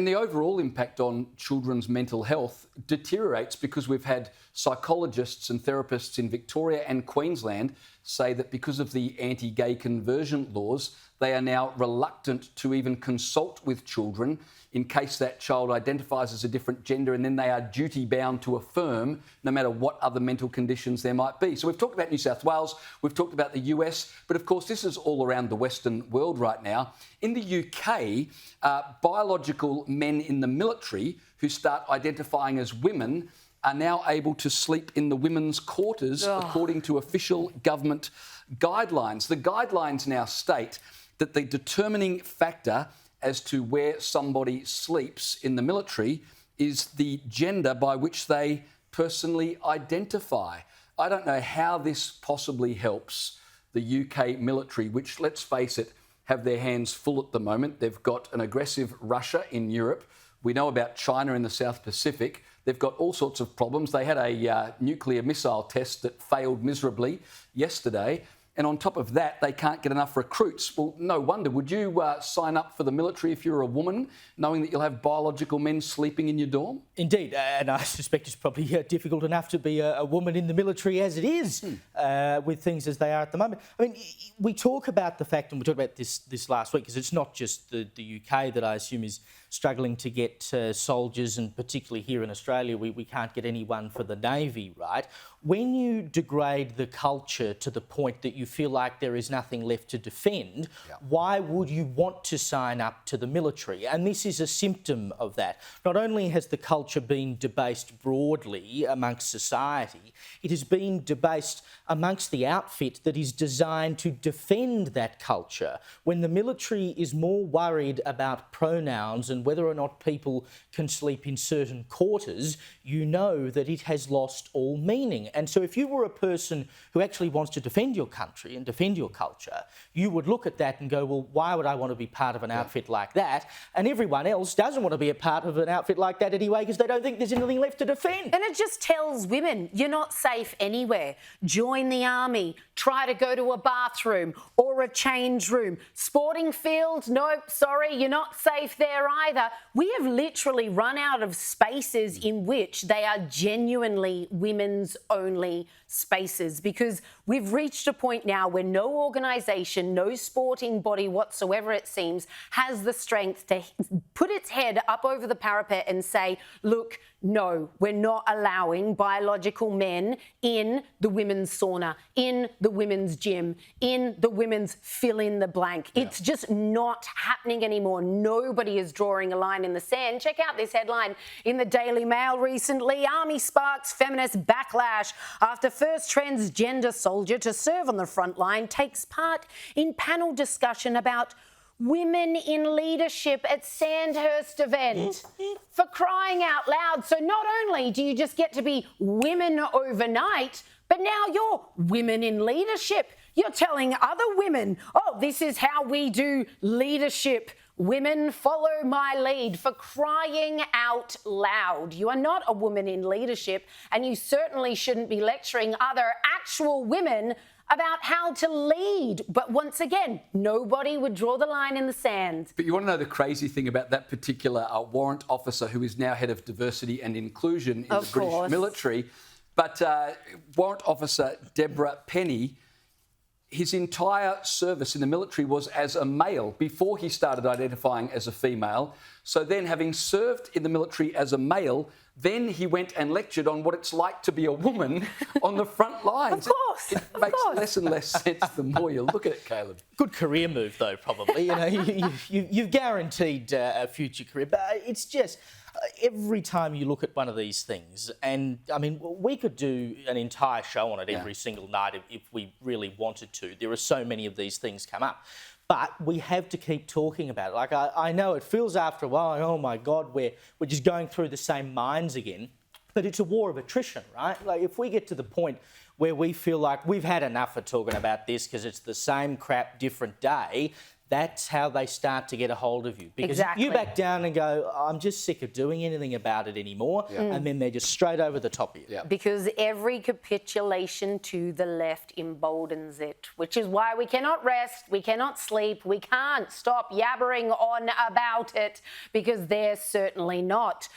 and the overall impact on children's mental health deteriorates because we've had psychologists and therapists in Victoria and Queensland say that because of the anti-gay conversion laws, they are now reluctant to even consult with children in case that child identifies as a different gender, and then they are duty-bound to affirm no matter what other mental conditions there might be. So we've talked about New South Wales, we've talked about the US, but of course this is all around the Western world right now. In the UK, biological men in the military who start identifying as women are now able to sleep in the women's quarters according to official government guidelines. The guidelines now state that the determining factor as to where somebody sleeps in the military is the gender by which they personally identify. I don't know how this possibly helps the UK military, which, let's face it, have their hands full at the moment. They've got an aggressive Russia in Europe. We know about China in the South Pacific. They've got all sorts of problems. They had a nuclear missile test that failed miserably yesterday. And on top of that, they can't get enough recruits. Well, no wonder. Would you sign up for the military if you're a woman, knowing that you'll have biological men sleeping in your dorm? Indeed, and I suspect it's probably difficult enough to be a woman in the military as it is, with things as they are at the moment. I mean, we talk about the fact, and we talked about this last week, because it's not just the UK that I assume is struggling to get soldiers, and particularly here in Australia, we can't get anyone for the Navy, right? When you degrade the culture to the point that you feel like there is nothing left to defend, why would you want to sign up to the military? And this is a symptom of that. Not only has the culture been debased broadly amongst society, it has been debased amongst the outfit that is designed to defend that culture. When the military is more worried about pronouns and whether or not people can sleep in certain quarters, you know that it has lost all meaning. And so if you were a person who actually wants to defend your country and defend your culture, you would look at that and go, well, why would I want to be part of an outfit like that? And everyone else doesn't want to be a part of an outfit like that anyway because they don't think there's anything left to defend. And it just tells women, you're not safe anywhere. Join the army, try to go to a bathroom or a change room. Sporting field, nope, sorry, you're not safe there either. We have literally run out of spaces in which they are genuinely women's only spaces, because we've reached a point now where no organisation, no sporting body whatsoever, it seems, has the strength to put its head up over the parapet and say, look, no, we're not allowing biological men in the women's sauna, in the women's gym, in the women's fill in the blank. It's just not happening anymore. Nobody is drawing a line in the sand. Check out this headline in the Daily Mail recently. Army sparks feminist backlash after first transgender soldier to serve on the front line takes part in panel discussion about women in leadership at Sandhurst event. For crying out loud. So not only do you just get to be women overnight, but now you're women in leadership. You're telling other women, oh, this is how we do leadership. Women, follow my lead. For crying out loud. You are not a woman in leadership, and you certainly shouldn't be lecturing other actual women about how to lead. But once again, nobody would draw the line in the sand. But you want to know the crazy thing about that particular warrant officer who is now head of diversity and inclusion in the British military? But warrant officer Deborah Penny, his entire service in the military was as a male before he started identifying as a female. So then, having served in the military as a male, then he went and lectured on what it's like to be a woman on the front lines. Of course, it makes less and less sense the more you look at it, Caleb. Good career move, though, probably. You know, you've guaranteed a future career, but it's just every time you look at one of these things, and I mean, we could do an entire show on it every single night if we really wanted to. There are so many of these things come up. But we have to keep talking about it. Like, I know it feels after a while, like, oh my God, we're just going through the same mines again. But it's a war of attrition, right? Like, if we get to the point where we feel like we've had enough of talking about this because it's the same crap, different day, that's how they start to get a hold of you. Because Exactly. you back down and go, I'm just sick of doing anything about it anymore. And then they're just straight over the top of you. Yeah. Because every capitulation to the left emboldens it, which is why we cannot rest, we cannot sleep, we can't stop yabbering on about it, because they're certainly not.